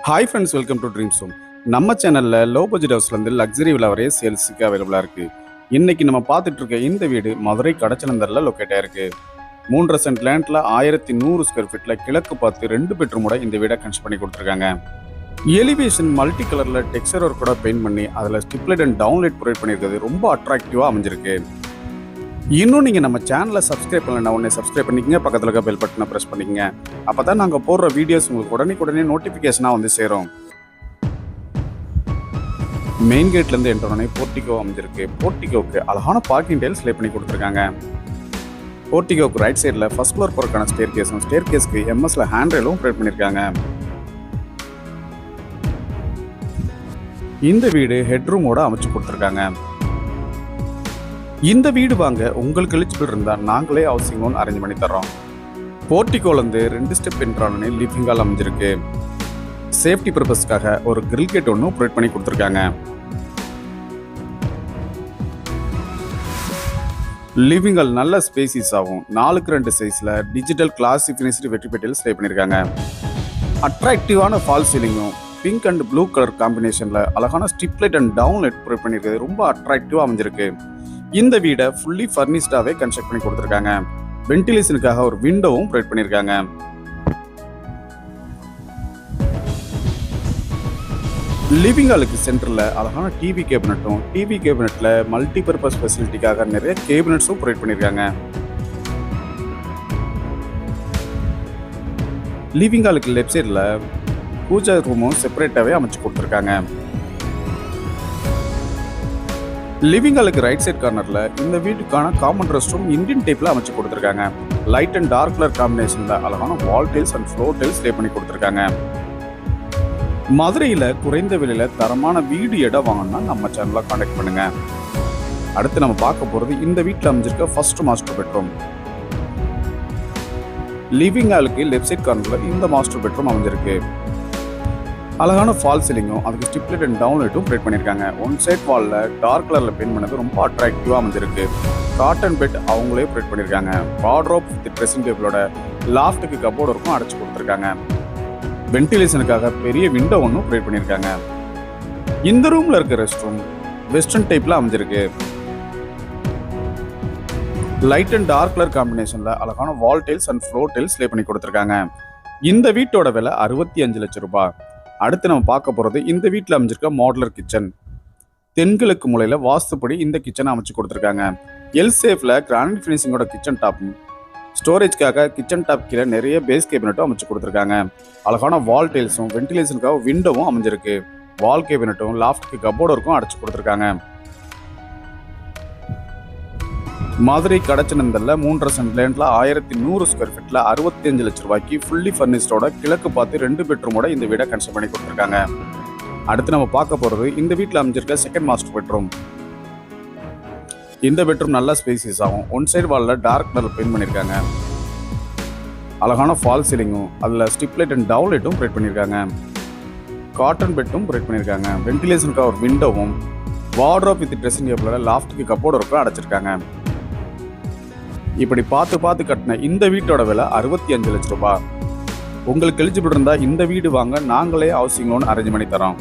Hi friends, welcome to dreams home. நம்ம சேனலில் low budget ஹவுஸ்லேருந்து luxury விலை வரைய சேல்ஸுக்கு அவைலபிளாக இருக்குது. இன்றைக்கி நம்ம பார்த்துட்டு இருக்க இந்த வீடு மதுரை கடச்சனந்தரில் லொக்கேட் ஆயிருக்கு. 3.5 சென்ட் லேண்டில் 1100 ஸ்கொயர் ஃபீட்டில் கிழக்கு பார்த்து 2 பெட்ரூமோட இந்த வீடை கன்ஸ்ட் பண்ணி கொடுத்துருக்காங்க. எலிவேஷன் மல்டி கலரில் டெக்ஸ்சர் ஒர்க் கூட பெயிண்ட் பண்ணி அதில் ஸ்டிப்லைட் அண்ட் டவுன்லைட் ப்ரொவைட் பண்ணியிருக்கிறது ரொம்ப அட்ராக்டிவாக அமைஞ்சிருக்கு. இன்னும் நீங்கள் நம்ம சேனலை சப்ஸ்கிரைப் பண்ணலன்னா உடனே சப்ஸ்கிரைப் பண்ணிக்கங்க, பக்கத்தில் இருக்க பெல் பட்டனை ப்ரெஸ் பண்ணிக்கங்க. அப்போ தான் நாங்கள் போடுற வீடியோஸ் உங்களுக்கு உடனே நோட்டிஃபிகேஷனாக வந்து சேரும். மெயின் கேட்லேருந்து என்ட்ரு உடனே போர்ட்டிகோ அமைஞ்சிருக்கு. போர்ட்டிகோவுக்கு அழகான பார்க்கிங் டைல்ஸ் லே பண்ணி கொடுத்துருக்காங்க. போர்ட்டிகோவுக்கு ரைட் சைடில் ஃபர்ஸ்ட் ஃப்ளோர் போகிறக்கான ஸ்டேர் கேஸ்க்கு எம்எஸ்ல ஹேண்ட் ரெயிலும் ப்ரொவைட் பண்ணியிருக்காங்க. இந்த வீடு ஹெட்ரூமோட அமைச்சு கொடுத்துருக்காங்க. இந்த வீடு வாங்க உங்களுக்கு எலிஜிபிள் இருந்தால் நாங்களே ஹவுசிங் லோன் அரேஞ்ச் பண்ணி தர்றோம். போர்ட்டிகோலேருந்து 2 ஸ்டெப் என்ட்ரானே லிவிங் ஹால் அமைஞ்சிருக்கு. சேஃப்டி பர்பஸ்க்காக ஒரு கிரில் கேட் ஒன்று ப்ரொவைட் பண்ணி கொடுத்துருக்காங்க. லிவிங் ஹால் நல்ல ஸ்பேசிஸ் ஆகும். 4x2 சைஸில் டிஜிட்டல் கிளாசி ஃபினிஷ்டு வெட்டிபெட்டில் ஸ்டே பண்ணியிருக்காங்க. அட்ராக்டிவான ஃபால் சீலிங்கும் பிங்க் அண்ட் ப்ளூ கலர் காம்பினேஷனில் அழகான ஸ்டிப்லைட் அண்ட் டவுன்லைட் ப்ரொவைட் பண்ணியிருக்கிறது ரொம்ப அட்ராக்டிவாக அமைஞ்சிருக்கு. இந்த வீடை ஃபுல்லி ஃபர்னிஷ்டாவே கன்ஸ்ட்ரக்ட் பண்ணி கொடுத்துருக்காங்க. வென்டிலேஷனுக்காக ஒரு விண்டோவும் ப்ரொவைட் பண்ணியிருக்காங்க. லிவிங் ஹாலுக்கு சென்டரில் அழகான டிவி கேபினெட்டில் மல்டி பர்பஸ் ஃபெசிலிட்டிக்காக நிறைய கேபினட்ஸும் ப்ரொவைட் பண்ணியிருக்காங்க. லிவிங் ஹாலுக்கு லெஃப்ட் சைடில் பூஜா ரூமும் செப்பரேட்டாகவே அமைச்சு கொடுத்துருக்காங்க. லிவிங் ஹாலுக்கு ரைட் சைட் கார்னரில் இந்த வீட்டுக்கான காமன் ரெஸ்ட் ரூம் இந்தியன் டைப்பில் அமைச்சு கொடுத்துருக்காங்க. லைட் அண்ட் டார்க் கலர் காம்பினேஷனில் அழகான வால் tiles and floor tiles lay பண்ணி கொடுத்துருக்காங்க. மதுரையில் குறைந்த விலையில் தரமான வீடு இடம் வாங்கினா நம்ம சேனலை கான்டாக்ட் பண்ணுங்க. அடுத்து நம்ம பார்க்க போகிறது இந்த வீட்டில் அமைஞ்சிருக்க ஃபர்ஸ்ட் மாஸ்டர் பெட்ரூம். லிவிங் ஹாலுக்கு லெஃப்ட் சைட் கார்னரில் இந்த மாஸ்டர் பெட்ரூம் அமைஞ்சிருக்கு. அழகான ஃபால் சீலிங்கும் அதுக்கு ஸ்டிப்லைட் அண்ட் டவுன்லைட்டும் ப்ரொவைட் பண்ணியிருக்காங்க. ஒன் சைட் வாலில் டார்க் கலரில் பெயிண்ட் பண்ணது ரொம்ப அட்ராக்டிவாக அமைஞ்சிருக்கு. காட்டன் பெட் அவங்களே ப்ரொவைட் பண்ணியிருக்காங்க. வார்ட்ரோப் வித் ட்ரெஸ்ஸிங் டேபிளோட லாஃப்ட்டுக்கு கப்போர்டு இருக்கும் அடைச்சி கொடுத்துருக்காங்க. வென்டிலேஷனுக்காக பெரிய விண்டோ ஒன்றும் ப்ரொவைட் பண்ணியிருக்காங்க. இந்த ரூமில் இருக்க ரெஸ்ட் ரூம் வெஸ்டர்ன் டைப்பில் அமைஞ்சிருக்கு. லைட் அண்ட் டார்க் கலர் காம்பினேஷனில் அழகான வால் tiles and floor tiles lay பண்ணி கொடுத்துருக்காங்க. இந்த வீட்டோட விலை 65 லட்சம் ரூபாய். அடுத்து நம்ம பார்க்க போகிறது இந்த வீட்டில் அமைஞ்சிருக்க மாடுலர் கிச்சன். தென்கிழக்கு மூலையில் வாஸ்துப்படி இந்த கிச்சனை அமைச்சு கொடுத்துருக்காங்க. எல் சேஃபில் கிரானைட் ஃபினிஷிங்கோட கிச்சன் டாப், ஸ்டோரேஜ்க்காக கிச்சன் டாப் கீழே நிறைய பேஸ் கேபினட்டும் அமைச்சு கொடுத்துருக்காங்க. அழகான வால் டைல்ஸும் வென்டிலேஷனுக்காக விண்டோவும் அமைஞ்சிருக்கு. வால் கேபினட்டும் லாஃப்ட்டுக்கு கப்போர்டு இருக்கும் அடைச்சு கொடுத்துருக்காங்க. மதுரை கடச்சனந்தரில் 3.5 சென்ட் லேண்டில் 1100 ஸ்கொயர் ஃபீட்டில் 65 லட்சம் ரூபாய்க்கு ஃபுல்லி ஃபர்னிஷ்டோட கிழக்கு பார்த்து 2 பெட்ரூமோட இந்த வீடை கன்ஸ்ட்ரக்ட் பண்ணி கொடுத்துருக்காங்க. அடுத்து நம்ம பார்க்க போகிறது இந்த வீட்டில் அமைஞ்சிருக்க செகண்ட் மாஸ்டர் பெட்ரூம். இந்த பெட்ரூம் நல்லா ஸ்பேசியஸ் ஆகும். ஒன் சைடு வாலில் டார்க் கலர் பெயிண்ட் பண்ணியிருக்காங்க. அழகான ஃபால் சீலிங்கும் அதில் ஸ்டிப்லைட் அண்ட் டவுன்லைட்டும் ப்ரொவைட் பண்ணியிருக்காங்க. காட்டன் பெட்டும் ப்ரொவைட் பண்ணியிருக்காங்க. வென்டிலேஷனுக்காக ஒரு விண்டோவும் வார்ட்ரோப் வித் ட்ரெஸ்ஸிங் டேபிளோட லாஃப்ட்டுக்கு கப்போர்டு இருக்கும் அடைச்சிருக்காங்க. இப்படி பார்த்து கட்டின இந்த வீட்டோட விலை 65 லட்சம் ரூபாய். உங்களுக்கு எலிஜிபிள் இருந்தால் இந்த வீடு வாங்க நாங்களே ஹவுசிங் லோன் அரேஞ்ச் பண்ணி தரோம்.